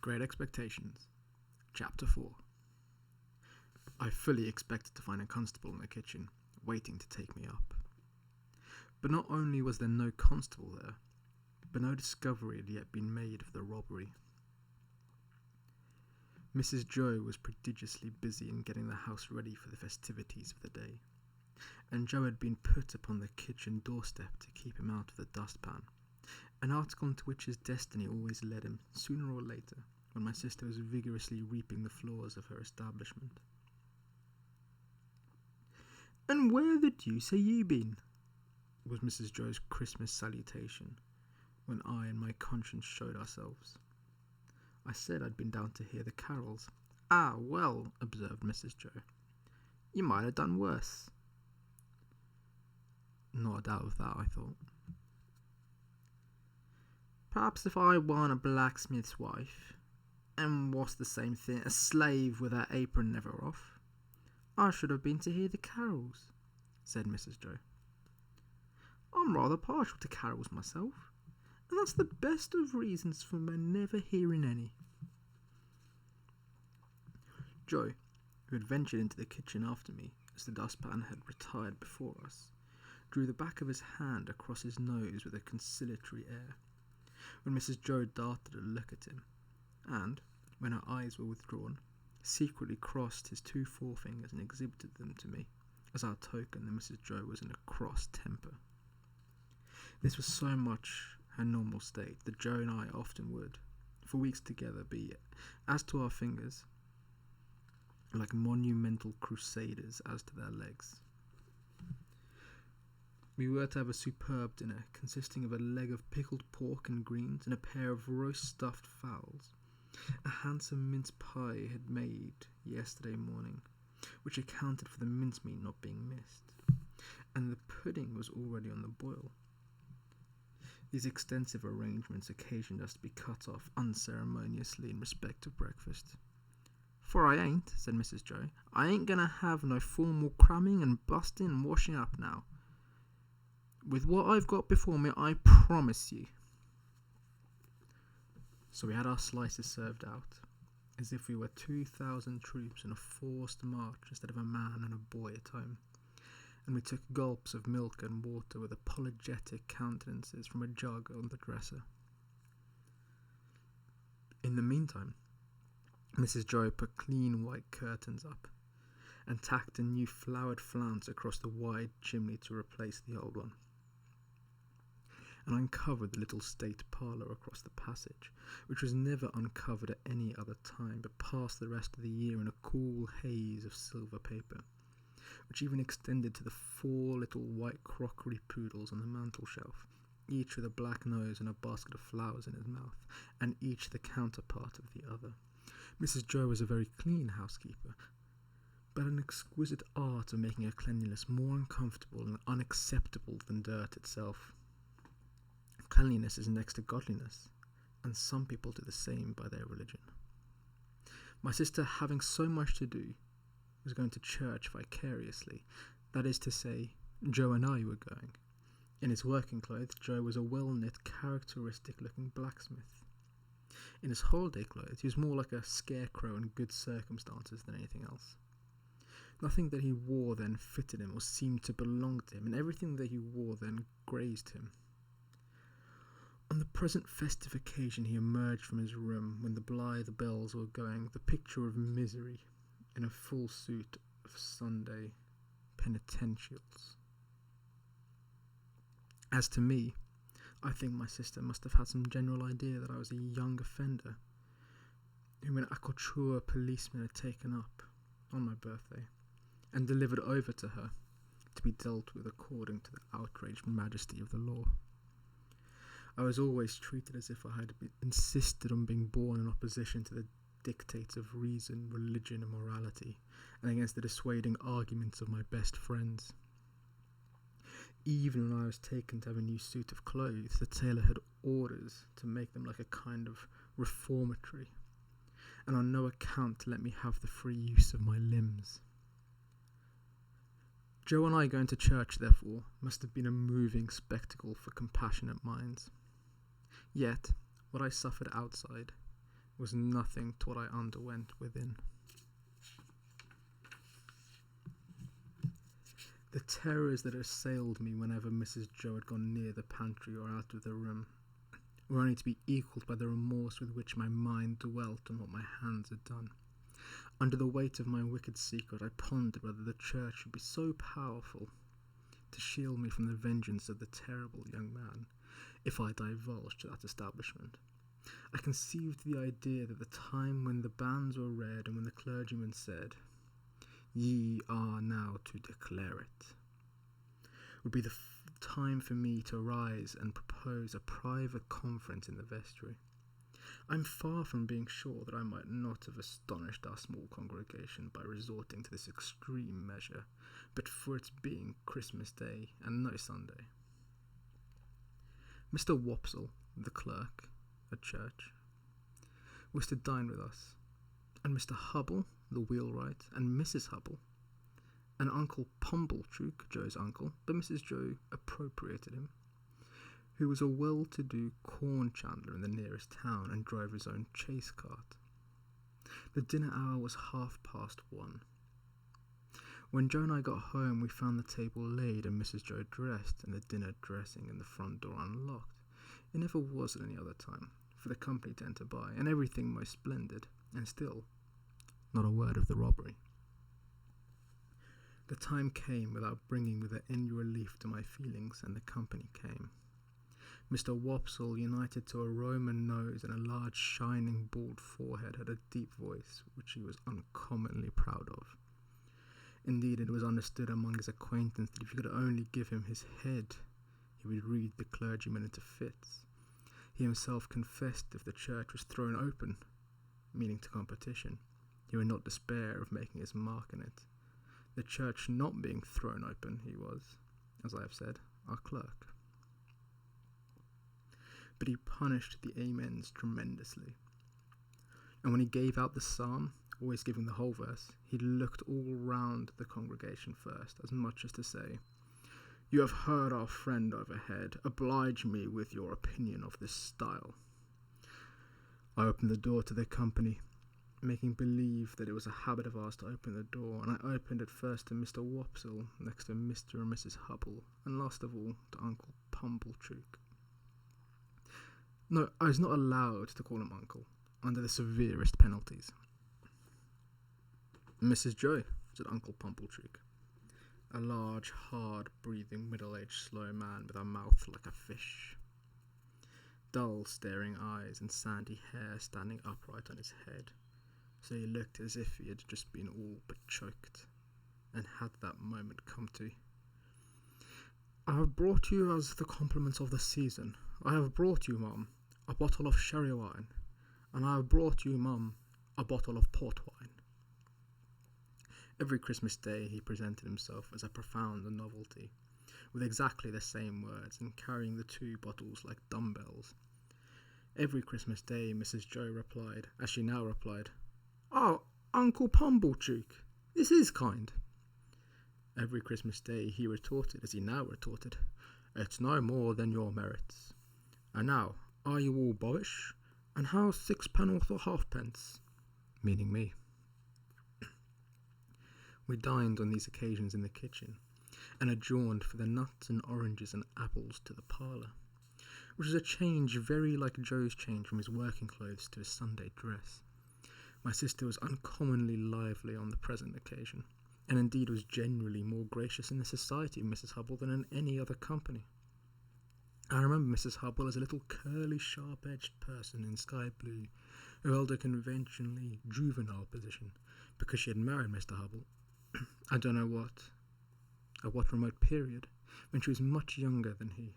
Great Expectations, Chapter 4. I fully expected to find a constable in the kitchen, waiting to take me up. But not only was there no constable there, but no discovery had yet been made of the robbery. Mrs. Joe was prodigiously busy in getting the house ready for the festivities of the day, and Joe had been put upon the kitchen doorstep to keep him out of the dustpan, an article into which his destiny always led him, sooner or later, when my sister was vigorously reaping the floors of her establishment. "And where the deuce have you been?" was Mrs. Joe's Christmas salutation, when I and my conscience showed ourselves. I said I'd been down to hear the carols. "Ah, well," observed Mrs. Joe, "you might have done worse." Not a doubt of that, I thought. "Perhaps if I weren't a blacksmith's wife, and was the same thing, a slave with her apron never off, I should have been to hear the carols," said Mrs. Joe. "I'm rather partial to carols myself, and that's the best of reasons for my never hearing any." Joe, who had ventured into the kitchen after me as the dustpan had retired before us, drew the back of his hand across his nose with a conciliatory air, when Mrs. Joe darted a look at him, and, when her eyes were withdrawn, secretly crossed his two forefingers and exhibited them to me, as our token that Mrs. Joe was in a cross temper. This was so much her normal state that Joe and I often would, for weeks together, be, as to our fingers, like monumental crusaders as to their legs. We were to have a superb dinner consisting of a leg of pickled pork and greens and a pair of roast stuffed fowls. A handsome mince pie had made yesterday morning, which accounted for the mincemeat not being missed, and the pudding was already on the boil. These extensive arrangements occasioned us to be cut off unceremoniously in respect of breakfast. "For I ain't," said Mrs. Joe, "I ain't going to have no formal cramming and busting and washing up now. With what I've got before me, I promise you." So we had our slices served out, as if we were 2,000 troops in a forced march instead of a man and a boy at home, and we took gulps of milk and water with apologetic countenances from a jug on the dresser. In the meantime, Mrs. Joe put clean white curtains up, and tacked a new flowered flounce across the wide chimney to replace the old one, and uncovered the little state parlour across the passage, which was never uncovered at any other time, but passed the rest of the year in a cool haze of silver paper, which even extended to the 4 little white crockery poodles on the mantel-shelf, each with a black nose and a basket of flowers in his mouth, and each the counterpart of the other. Mrs. Joe was a very clean housekeeper, but an exquisite art of making her cleanliness more uncomfortable and unacceptable than dirt itself. Cleanliness is next to godliness, and some people do the same by their religion. My sister, having so much to do, was going to church vicariously. That is to say, Joe and I were going. In his working clothes, Joe was a well-knit, characteristic-looking blacksmith. In his holiday clothes, he was more like a scarecrow in good circumstances than anything else. Nothing that he wore then fitted him or seemed to belong to him, and everything that he wore then grazed him. On the present festive occasion he emerged from his room when the blithe bells were going, the picture of misery, in a full suit of Sunday penitentials. As to me, I think my sister must have had some general idea that I was a young offender, whom an accoutred policeman had taken up on my birthday, and delivered over to her, to be dealt with according to the outraged majesty of the law. I was always treated as if I had insisted on being born in opposition to the dictates of reason, religion, and morality, and against the dissuading arguments of my best friends. Even when I was taken to have a new suit of clothes, the tailor had orders to make them like a kind of reformatory, and on no account to let me have the free use of my limbs. Joe and I going to church, therefore, must have been a moving spectacle for compassionate minds. Yet, what I suffered outside, was nothing to what I underwent within. The terrors that assailed me whenever Mrs. Joe had gone near the pantry or out of the room were only to be equalled by the remorse with which my mind dwelt on what my hands had done. Under the weight of my wicked secret, I pondered whether the church would be so powerful to shield me from the vengeance of the terrible young man if I divulged to that establishment. I conceived the idea that the time when the banns were read and when the clergyman said, "Ye are now to declare it," would be the time for me to rise and propose a private conference in the vestry. I am far from being sure that I might not have astonished our small congregation by resorting to this extreme measure, but for its being Christmas Day and no Sunday. Mr. Wopsle, the clerk at church, was to dine with us, and Mr. Hubble, the wheelwright, and Mrs. Hubble, and Uncle Pumblechook, Joe's uncle, but Mrs. Joe appropriated him, who was a well-to-do corn chandler in the nearest town and drove his own chaise cart. The dinner hour was 1:30. When Joe and I got home, we found the table laid and Mrs. Joe dressed and the dinner dressing and the front door unlocked. It never was at any other time for the company to enter by, and everything most splendid, and still not a word of the robbery. The time came without bringing with it any relief to my feelings, and the company came. Mr. Wopsle, united to a Roman nose and a large shining bald forehead, had a deep voice, which he was uncommonly proud of. Indeed, it was understood among his acquaintance that if you could only give him his head, he would read the clergyman into fits. He himself confessed if the church was thrown open, meaning to competition, he would not despair of making his mark in it. The church not being thrown open, he was, as I have said, our clerk. But he punished the amens tremendously. And when he gave out the psalm, always giving the whole verse, he looked all round the congregation first, as much as to say, "You have heard our friend overhead. Oblige me with your opinion of this style." I opened the door to the company, making believe that it was a habit of ours to open the door, and I opened it first to Mr. Wopsle, next to Mr. and Mrs. Hubble, and last of all to Uncle Pumblechook. No, I was not allowed to call him uncle, under the severest penalties. "Mrs. Joe," said Uncle Pumblechook, a large, hard-breathing, middle-aged, slow man with a mouth like a fish, dull, staring eyes, and sandy hair standing upright on his head, so he looked as if he had just been all but choked, and had that moment come to. "I have brought you as the compliments of the season. I have brought you, Mum, a bottle of sherry wine, and I have brought you, Mum, a bottle of port wine." Every Christmas Day he presented himself as a profound novelty, with exactly the same words, and carrying the 2 bottles like dumbbells. Every Christmas Day Mrs. Joe replied, as she now replied, "Oh, Uncle Pumblechook, this is kind." Every Christmas Day he retorted, as he now retorted, "It's no more than your merits. And now, are you all boyish? And how's 6 or halfpence?" Meaning me. We dined on these occasions in the kitchen, and adjourned for the nuts and oranges and apples to the parlour, which was a change very like Joe's change from his working clothes to his Sunday dress. My sister was uncommonly lively on the present occasion, and indeed was generally more gracious in the society of Mrs. Hubble than in any other company. I remember Mrs. Hubble as a little curly, sharp-edged person in sky blue, who held a conventionally juvenile position, because she had married Mr. Hubble, I don't know at what remote period, when she was much younger than he.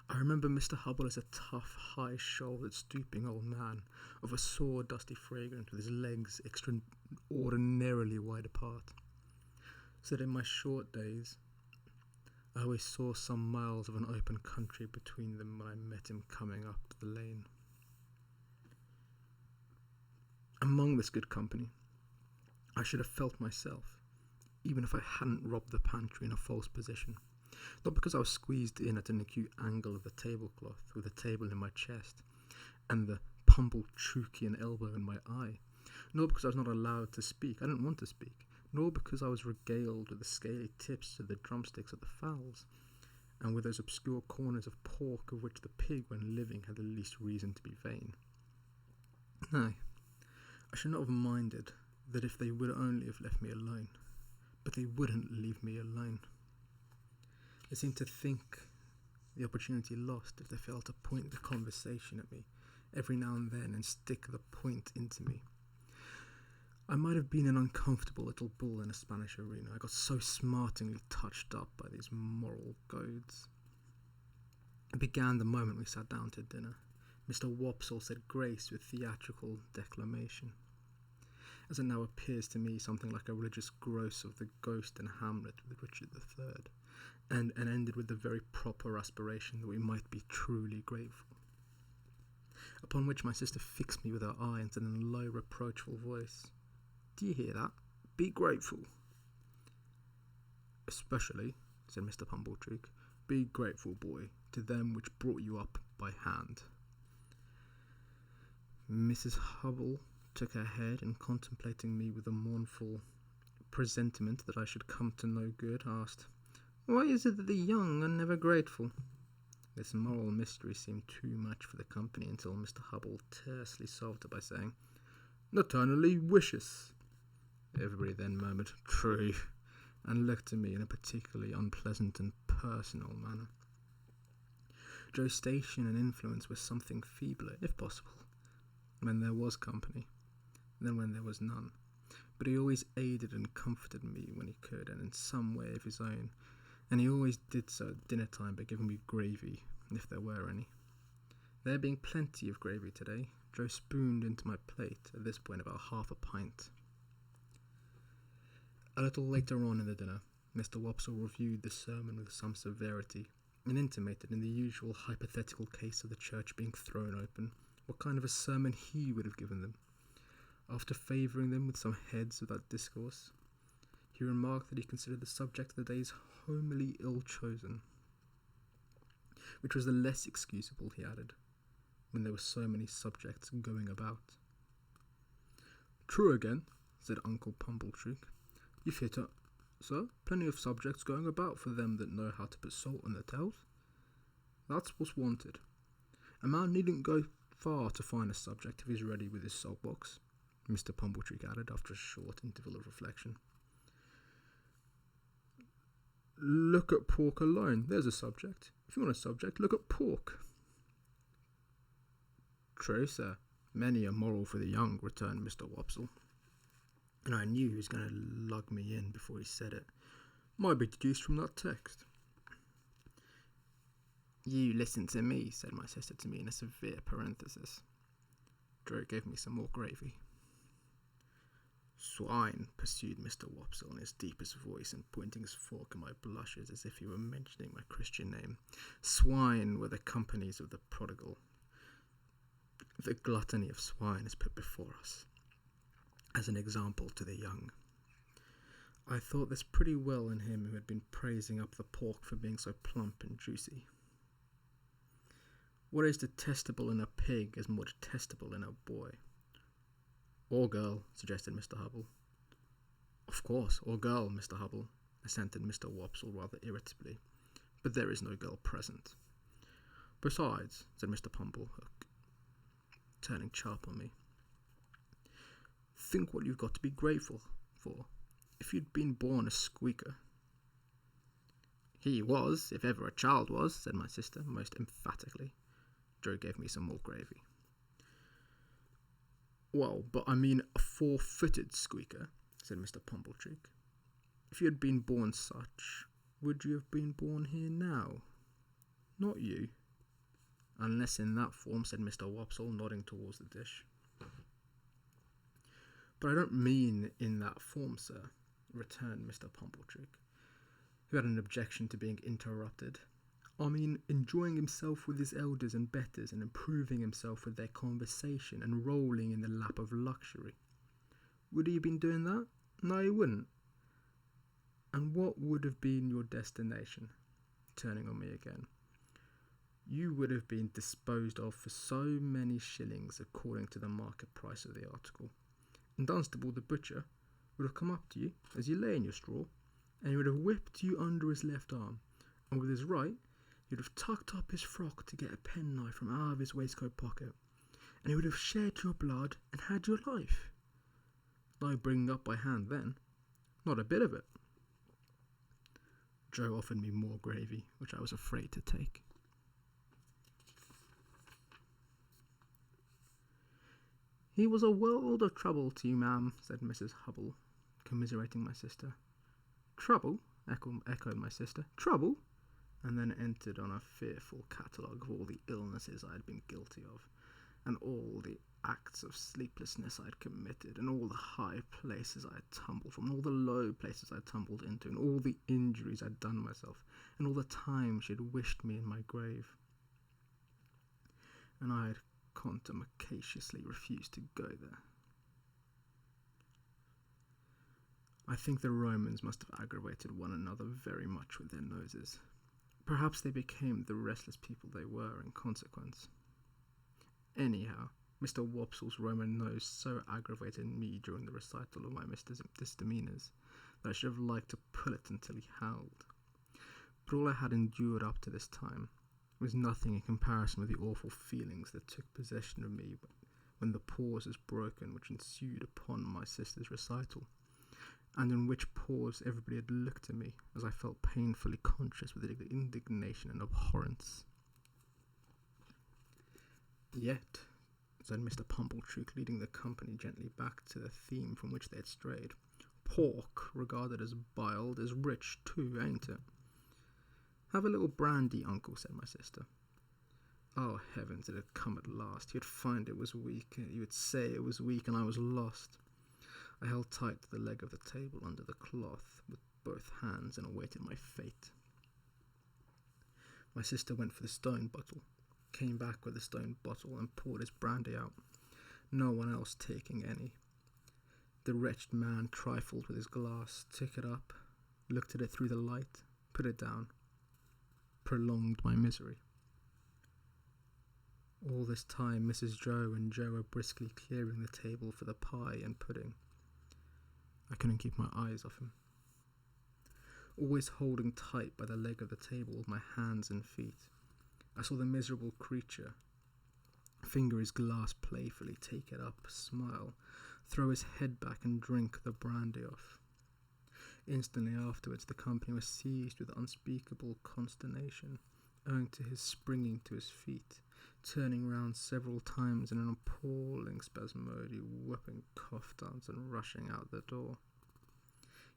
I remember Mr. Hubble as a tough, high-shouldered, stooping old man, of a sore, dusty fragrance, with his legs extraordinarily wide apart, so that in my short days I always saw some miles of an open country between them when I met him coming up the lane. Among this good company, I should have felt myself, even if I hadn't robbed the pantry in a false position, not because I was squeezed in at an acute angle of the tablecloth, with the table in my chest, and the Pumblechoocian elbow in my eye, nor because I was not allowed to speak. I didn't want to speak, nor because I was regaled with the scaly tips of the drumsticks of the fowls, and with those obscure corners of pork of which the pig, when living, had the least reason to be vain. No, I should not have minded that if they would only have left me alone, but they wouldn't leave me alone. They seemed to think the opportunity lost if they failed to point the conversation at me every now and then and stick the point into me. I might have been an uncomfortable little bull in a Spanish arena. I got so smartingly touched up by these moral goads. It began the moment we sat down to dinner. Mr. Wopsle said grace with theatrical declamation, as it now appears to me something like a religious gross of the Ghost and Hamlet with Richard III, and ended with the very proper aspiration that we might be truly grateful. Upon which my sister fixed me with her eye and said in a low, reproachful voice, "Do you hear that? Be grateful." "Especially," said Mr. Pumblechook, "be grateful, boy, to them which brought you up by hand." Mrs. Hubble took her head, and contemplating me with a mournful presentiment that I should come to no good, asked, "Why is it that the young are never grateful?" This moral mystery seemed too much for the company until Mr. Hubble tersely solved it by saying, "Naturnally vicious." Everybody then murmured, "True," and looked at me in a particularly unpleasant and personal manner. Joe's station and influence were something feebler, if possible, when there was company, than when there was none, but he always aided and comforted me when he could, and in some way of his own, and he always did so at dinner time by giving me gravy, if there were any. There being plenty of gravy today, Joe spooned into my plate at this point about half a pint. A little later on in the dinner, Mr. Wopsle reviewed the sermon with some severity, and intimated, in the usual hypothetical case of the church being thrown open, what kind of a sermon he would have given them. After favouring them with some heads of that discourse, he remarked that he considered the subject of the day's homily ill-chosen, which was the less excusable, he added, when there were so many subjects going about. "True again," said Uncle Pumblechook. "You've hit it, sir. Plenty of subjects going about for them that know how to put salt on their tails. That's what's wanted. A man needn't go far to find a subject if he's ready with his salt box," Mr. Pumblechook added after a short interval of reflection. "Look at pork alone. There's a subject. If you want a subject, look at pork." "True, sir. Many a moral for the young," returned Mr. Wopsle, and I knew he was going to lug me in before he said it. "Might be deduced from that text." "You listen to me," said my sister to me in a severe parenthesis. Drew gave me some more gravy. "Swine," pursued Mr. Wopsle in his deepest voice, and pointing his fork at my blushes as if he were mentioning my Christian name. "Swine were the companies of the prodigal. The gluttony of swine is put before us as an example to the young." I thought this pretty well in him who had been praising up the pork for being so plump and juicy. "What is detestable in a pig is more detestable in a boy." "Or girl," suggested Mr. Hubble. "Of course, or girl, Mr. Hubble," assented Mr. Wopsle rather irritably, "but there is no girl present." "Besides," said Mr. Pumblechook, turning sharp on me, "think what you've got to be grateful for. If you'd been born a squeaker—" "He was, if ever a child was," said my sister most emphatically. Joe gave me some more gravy. "Well, but I mean a four-footed squeaker," said Mr. Pumblechook. "If you had been born such, would you have been born here now? Not you." "Unless in that form," said Mr. Wopsle, nodding towards the dish. "But I don't mean in that form, sir," returned Mr. Pumblechook, who had an objection to being interrupted. "I mean enjoying himself with his elders and betters, and improving himself with their conversation, and rolling in the lap of luxury. Would he have been doing that? No, he wouldn't. And what would have been your destination?" turning on me again. you would have been disposed of for so many shillings according to the market price of the article. And Dunstable the butcher would have come up to you as you lay in your straw, and he would have whipped you under his left arm, and with his right he would have tucked up his frock to get a penknife from out of his waistcoat pocket, and he would have shed your blood and had your life. No bringing up by hand then, not a bit of it. Joe offered me more gravy, which I was afraid to take. He was a world of trouble to you, ma'am, said Mrs. Hubble, commiserating my sister. Trouble? Echoed my sister. Trouble? And then entered on a fearful catalogue of all the illnesses I had been guilty of, and all the acts of sleeplessness I had committed, and all the high places I had tumbled from, and all the low places I had tumbled into, and all the injuries I had done myself, and all the time she had wished me in my grave. And I had contumaciously refused to go there. I think the Romans must have aggravated one another very much with their noses. Perhaps they became the restless people they were in consequence. Anyhow, Mr. Wopsle's Roman nose so aggravated me during the recital of my misdemeanours that I should have liked to pull it until he howled. But all I had endured up to this time was nothing in comparison with the awful feelings that took possession of me when the pause was broken which ensued upon my sister's recital, and in which pause everybody had looked at me as I felt painfully conscious with indignation and abhorrence. Yet, said Mr. Pumblechook, leading the company gently back to the theme from which they had strayed, pork, regarded as biled, is rich too, ain't it? Have a little brandy, uncle, said my sister. Oh, heavens, it had come at last. He would find it was weak. He would say it was weak, and I was lost. I held tight to the leg of the table under the cloth with both hands and awaited my fate. My sister went for the stone bottle, came back with the stone bottle, and poured his brandy out, no one else taking any. The wretched man trifled with his glass, took it up, looked at it through the light, put it down, prolonged my misery. All this time Mrs. Joe and Joe were briskly clearing the table for the pie and pudding. I couldn't keep my eyes off him. Always holding tight by the leg of the table with my hands and feet, I saw the miserable creature finger his glass playfully, take it up, smile, throw his head back and drink the brandy off. Instantly afterwards the company was seized with unspeakable consternation, owing to his springing to his feet, turning round several times in an appalling spasmodic whooping cough dance and rushing out the door.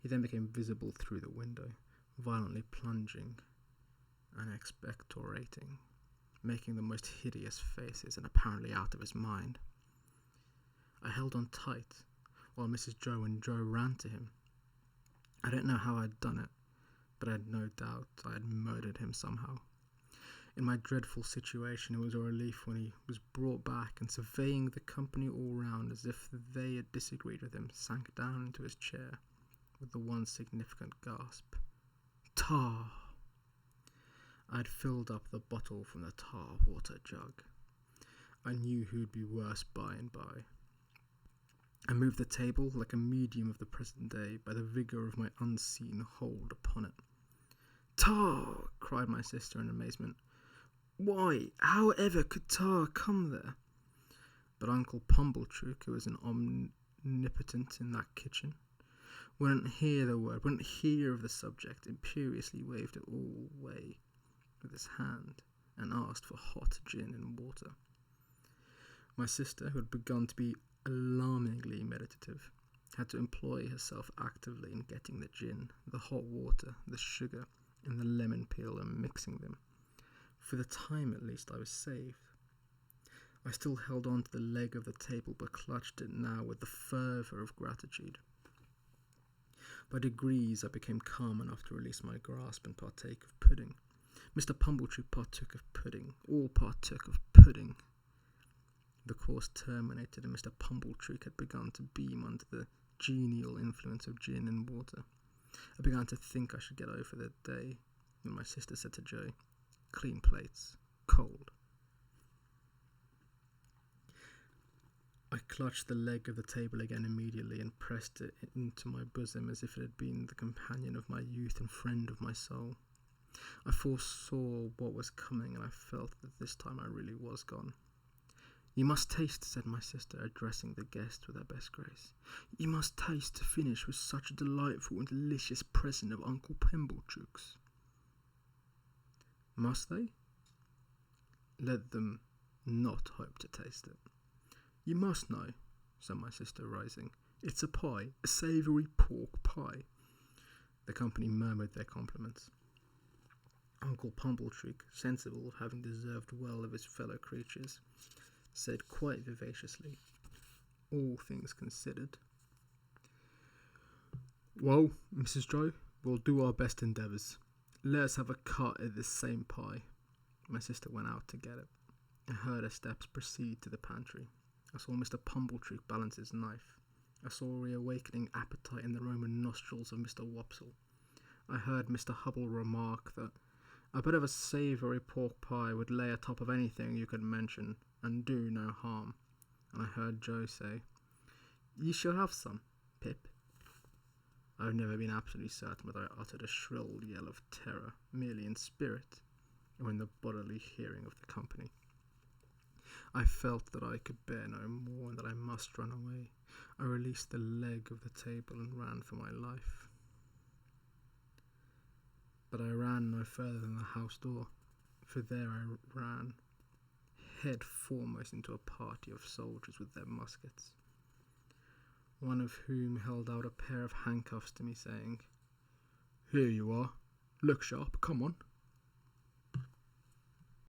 He then became visible through the window, violently plunging and expectorating, making the most hideous faces and apparently out of his mind. I held on tight, while Mrs. Joe and Joe ran to him. I don't know how I had done it, but I had no doubt I had murdered him somehow. In my dreadful situation, it was a relief when he was brought back and, surveying the company all round as if they had disagreed with him, sank down into his chair with the one significant gasp. Tar! I had filled up the bottle from the tar water jug. I knew who would be worse by and by. I moved the table like a medium of the present day by the vigour of my unseen hold upon it. Tar! Cried my sister in amazement. Why, how ever could tar come there? But Uncle Pumblechook, who was an omnipotent in that kitchen, wouldn't hear the word, wouldn't hear of the subject, imperiously waved it all away with his hand, and asked for hot gin and water. My sister, who had begun to be alarmingly meditative, had to employ herself actively in getting the gin, the hot water, the sugar, and the lemon peel, and mixing them. For the time, at least, I was saved. I still held on to the leg of the table, but clutched it now with the fervour of gratitude. By degrees, I became calm enough to release my grasp and partake of pudding. Mr. Pumblechook partook of pudding. All partook of pudding. The course terminated, and Mr. Pumblechook had begun to beam under the genial influence of gin and water. I began to think I should get over the day when my sister said to Joe, "Clean plates, cold. I clutched the leg of the table again immediately and pressed it into my bosom as if it had been the companion of my youth and friend of my soul. I foresaw what was coming, and I felt that this time I really was gone. "You must taste," said my sister, addressing the guest with her best grace. "You must taste to finish with such a delightful and delicious present of Uncle Pumblechook's." Must they? Let them not hope to taste it. "You must know," said my sister, rising. "It's a pie, a savoury pork pie." The company murmured their compliments. Uncle Pumblechook, sensible of having deserved well of his fellow creatures, said quite vivaciously, all things considered, "Well, Mrs. Joe, we'll do our best endeavours. Let us have a cut at this same pie." My sister went out to get it. I heard her steps proceed to the pantry. I saw Mr. Pumblechook balance his knife. I saw a reawakening appetite in the Roman nostrils of Mr. Wopsle. I heard Mr. Hubble remark that a bit of a savoury pork pie would lay atop of anything you could mention and do no harm. And I heard Joe say, "You shall have some, Pip." I have never been absolutely certain whether I uttered a shrill yell of terror, merely in spirit, or in the bodily hearing of the company. I felt that I could bear no more and that I must run away. I released the leg of the table and ran for my life. But I ran no further than the house door, for there I ran, head foremost into a party of soldiers with their muskets, one of whom held out a pair of handcuffs to me, saying, "Here you are. Look sharp, come on."